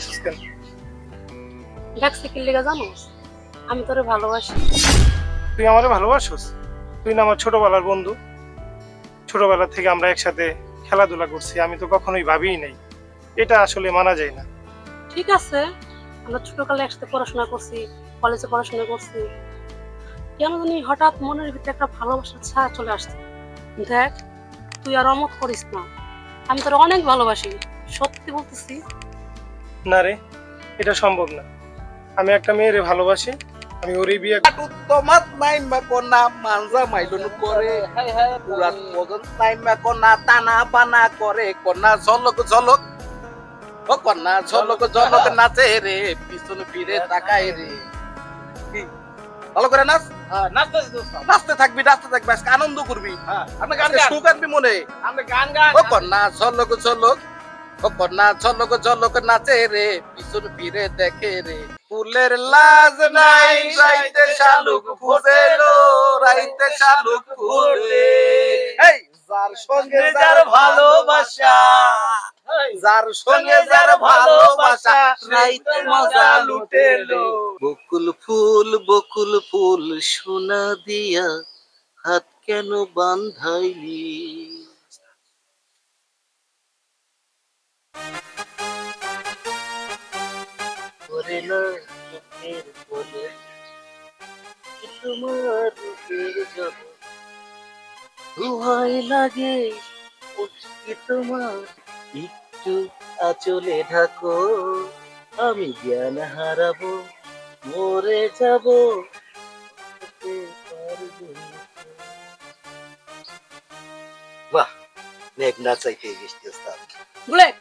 ডাকছিস কেন? ডাকছি কি লেগে জানোস? আমি তোরে ভালোবাসি। তুই আমারে ভালোবাসিস? তুই না আমার ছোটবেলার বন্ধু। ছোটবেলা থেকে আমরা একসাথে খেলাধুলা করছি, আমি তো কখনোই ভাবিই নাই। এটা আসলে মানা যায় না। ঠিক আছে, আমরা ছোটকালে একসাথে পড়াশোনা করছি, কলেজে পড়াশোনা করছি, কেন জানি হঠাৎ মনের ভিতরে একটা ভালোবাসার ছায়া চলে আসছে। দেখ, তুই আর অমত করিস না, আমি তোরে অনেক ভালোবাসি, সত্যি বলতেছি। না রে, এটা সম্ভব না। আমি একটা মেয়েরে ভালোবাসি, আমি ওরই বিয়ে। তোমার নাইমা কোনা মানজা মাইলন করে পুরাত মদন নাইমা কোনা টানা বানা করে কোনা ঝলক ঝলক ও কোনা ঝলক ঝলক নাচে রে পিছন ফিরে তাকায় রে। কি ভালো করে নাচ। নাচতে থাকবি আজকে আনন্দ করবি। আপনি গান সুখ আনবি মনে। ও কোনা ঝলক ঝলক ও কোনা ঝলক ঝলক নাচে রে পিছন ফিরে দেখে রে। ফুলের লাজ নাই রাইতে শালুক ফুটেলো রাইতে শালুক ফুটে। এই যার সঙ্গে যার ভালোবাসা যার সঙ্গে যার ভালোবাসা রাইতে মজা লুটেলো। বকুল ফুল সোনা দিয়া হাত কেন বান্ধাইলি। ওরে না চোখের কোলে তোমার রূপের জগৎ দুহাই লাগে কি তোমার একটু আঁচলে ঢাকো আমি জ্ঞান হারাবো মরে যাব। বাহ, মেঘনা চাইতে গেছি ওস্তাদ। বুলেট,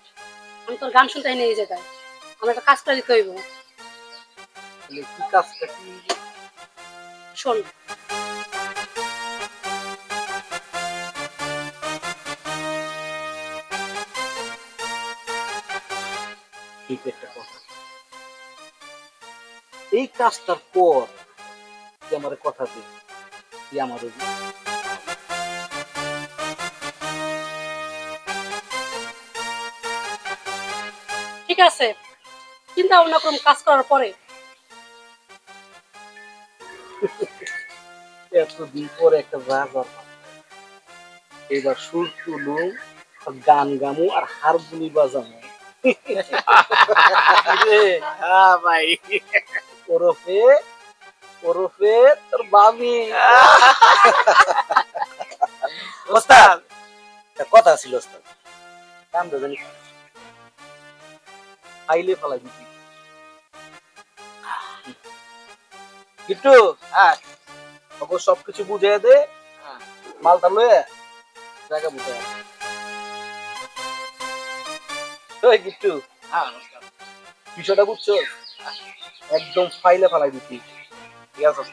আমি তোর গান শুনতে নিয়ে যেতে, আমার একটা কাজ করে দিতে হইব। কি কাজটা কি? শোন, একটা কথা, এই কাজটার পর তুই আমার কথা দে, তুই আমার ঠিক আছে, চিন্তা ভাবনা করুন কাজ করার পরে। এতদিন পরে একটা বাজার এবার সুর তুলু গান গামু আর হারমোনি বাজামু। ভাই ওরফে ওরফে তোর বাবি। ওস্তাদ কথা ছিল ওস্তাদ, কামটা জানি আইলে ফেলাই দিবি একটু। হ্যাঁ অবশ্য সবকিছু বুঝিয়ে দে, মালটা লয়ে জায়গা বুঝে গিট্টু। বিষয়টা বুঝছো, একদম ফাইলে ফেলাই দিতি। ঠিক আছে,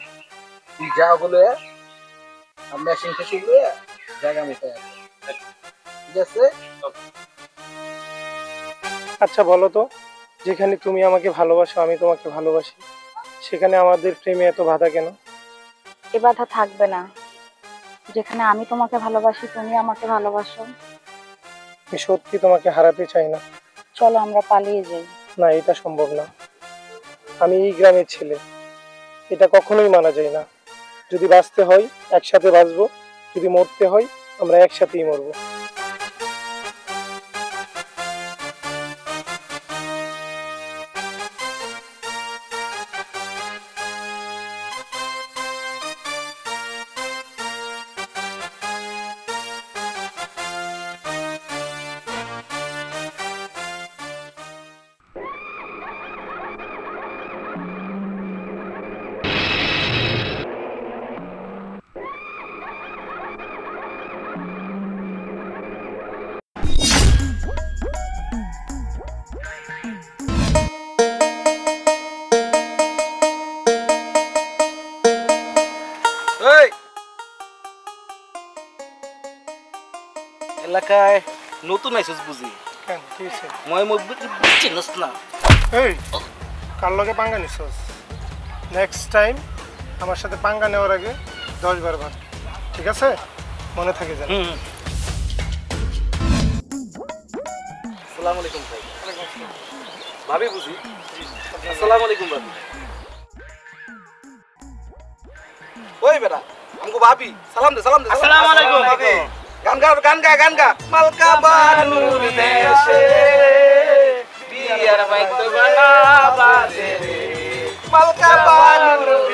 তুই যা বলে মেশিন ফেশিন লয়ে জায়গা মতো। ঠিক আছে, আচ্ছা বলো তো, যেখানে তুমি আমাকে ভালোবাসো আমি তোমাকে ভালোবাসি, সেখানে আমাদের প্রেমে এত বাধা কেন? এ বাধা থাকবে না যেখানে আমি তোমাকে ভালোবাসি, তুমি আমাকে ভালোবাসো। আমি সত্যি তোমাকে হারাতে চাই না। চলো আমরা পালিয়ে যাই। না, এটা সম্ভব না। আমি এই গ্রামের ছেলে, এটা কখনোই মানা যায় না। যদি বাঁচতে হয় একসাথে বাঁচবো, যদি মরতে হয় আমরা একসাথেই মরবো। এলাকায় নতুন আইসস বুঝি? কেন, কি হয়েছে? মই চিনস না। এই কার লগে পাঙ্গা নিছস? নেক্সট টাইম আমার সাথে পাঙ্গা নেওয়ার আগে 10 বার ভাব, ঠিক আছে? মনে থাকে যেন। আসসালামু আলাইকুম ভাই। ভাবি বুঝি আসসালামু আলাইকুম ভাবি ওই বেটা আমগো ভাবি সালাম দে আসসালামু আলাইকুম ভাবি গান গা মালকা বানুর দেশে বিয়ার বাইত বানা বাজে রে মালকা বানুর